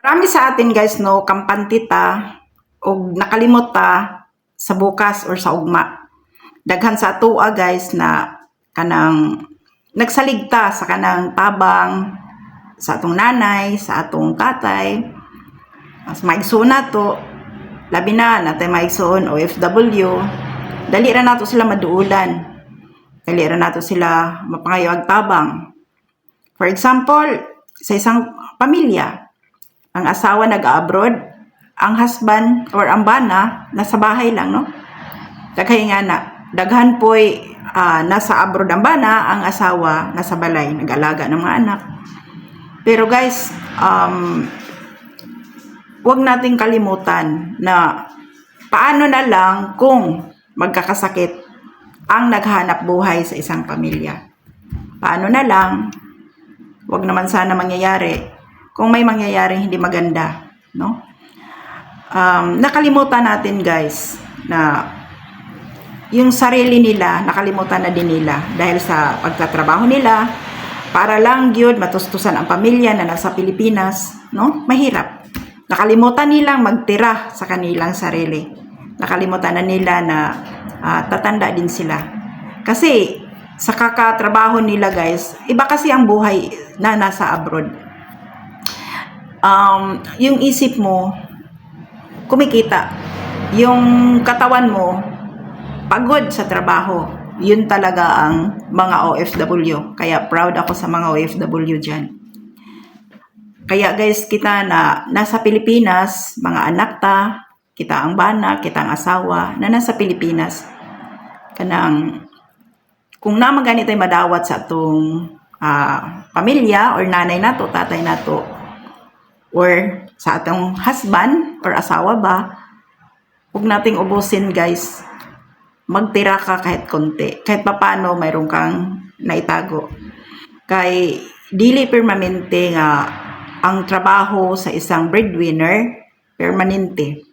Marami sa atin guys no kampante ta og nakalimot ta sa bukas or sa ugma. Daghan sa atoa guys na kanang nagsaligta sa kanang tabang sa atong nanay, sa atong tatay. Mas maigsoon nato labi na natay maigsoon OFW. Dali ra nato sila maduulan. Dali ra nato sila mapangayo og tabang. For example, sa isang pamilya, ang asawa nag-abroad, ang husband or ang bana nasa bahay lang, no? Daghay nga na, daghan po'y nasa abroad ang bana, ang asawa nasa balay, nag-alaga ng mga anak. Pero guys, wag nating kalimutan na paano na lang kung magkakasakit ang naghanap buhay sa isang pamilya. Paano na lang, wag naman sana mangyayari kung may mangyayaring hindi maganda, no? Nakalimutan natin guys na yung sarili nila, nakalimutan na din nila dahil sa pagtatrabaho nila para lang gyud matustusan ang pamilya na nasa Pilipinas, no? Mahirap. Nakalimutan nilang magtira sa kanilang sarili. Nakalimutan na nila na tatanda din sila. Kasi sa kakatrabaho nila guys, iba kasi ang buhay na nasa abroad. Yung isip mo kumikita, yung katawan mo pagod sa trabaho. Yun talaga ang mga OFW. Kaya proud ako sa mga OFW dyan. Kaya guys, kita na nasa Pilipinas, mga anak ta, kita ang bana, kita ang asawa na nasa Pilipinas. Kanang kung naman ganito ay madawat sa atong pamilya or nanay nato, tatay nato, or sa atong husband or asawa ba, huwag nating ubusin guys. Magtira ka kahit konti. Kahit papano mayroon kang naitago. Kay dili permanente nga ang trabaho sa isang breadwinner, permanente.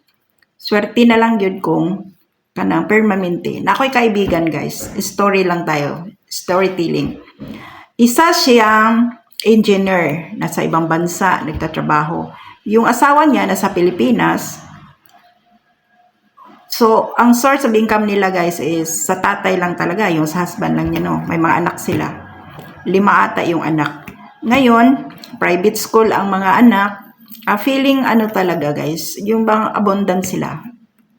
Swerte na lang yun kung kanang permanente. Na ako'y kaibigan guys. Story lang tayo. Storytelling. Isa siyang engineer, nasa ibang bansa, nagtatrabaho. Yung asawa niya nasa Pilipinas. So, ang source of income nila guys is sa tatay lang talaga, yung sa husband lang niya, no? May mga anak sila. 5 ata yung anak. Ngayon, private school ang mga anak. Feeling ano talaga guys, yung bang abundant sila.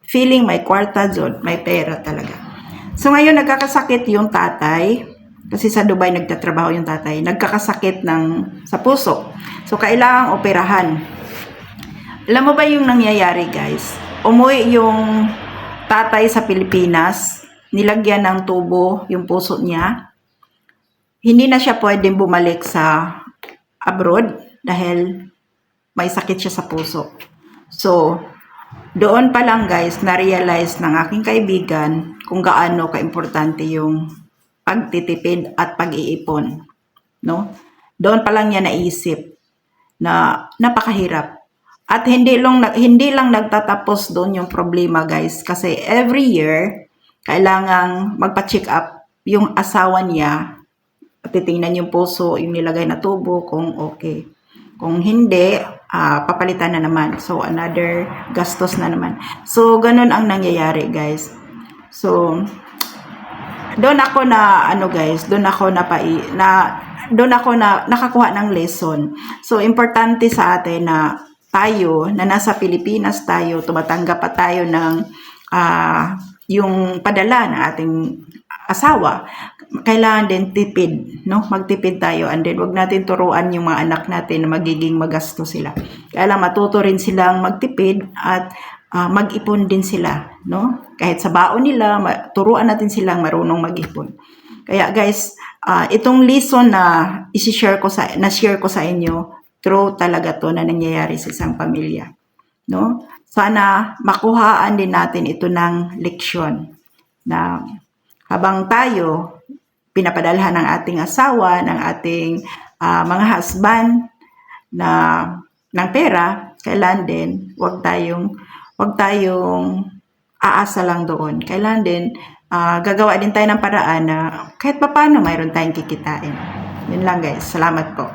Feeling may kwarta dyan, may pera talaga. So, ngayon nagkakasakit yung tatay. Kasi sa Dubai nagtatrabaho yung tatay, nagkakasakit sa puso. So, kailangang operahan. Alam mo ba yung nangyayari, guys? Umuwi yung tatay sa Pilipinas, nilagyan ng tubo yung puso niya. Hindi na siya pwedeng bumalik sa abroad dahil may sakit siya sa puso. So, doon pa lang, guys, na-realize ng aking kaibigan kung gaano ka-importante yung pagtitipid at pag-iipon, no? Doon pa lang niya naisip na napakahirap. At hindi lang nagtatapos doon yung problema, guys, kasi every year kailangang magpa-check up yung asawa niya. Titingnan yung puso, yung nilagay na tubo kung okay. Kung hindi, papalitan na naman. So another gastos na naman. So ganun ang nangyayari, guys. So doon ako na nakakuha ng lesson. So importante sa atin na tayo na nasa Pilipinas tayo, tumatanggap pa tayo ng yung padala ng ating asawa. Kailangan din tipid, no? Magtipid tayo, and then wag natin turuan yung mga anak natin na magiging magasto sila. Kaya lang matuto rin silang magtipid at mag-ipon din sila, no? Kahit sa baon nila, turuan natin silang marunong mag-ipon. Kaya guys, itong lesson na share ko sa inyo, true talaga to na nangyayari sa isang pamilya, no? Sana makuhaan din natin ito ng leksyon na habang tayo pinapadalhan ng ating asawa, ng ating mga husband ng pera, kailan din wag tayong aasa lang doon. Kailan din gagawa din tayo ng paraan na kahit papaano mayroon tayong kikitain. Yun lang guys. Salamat po.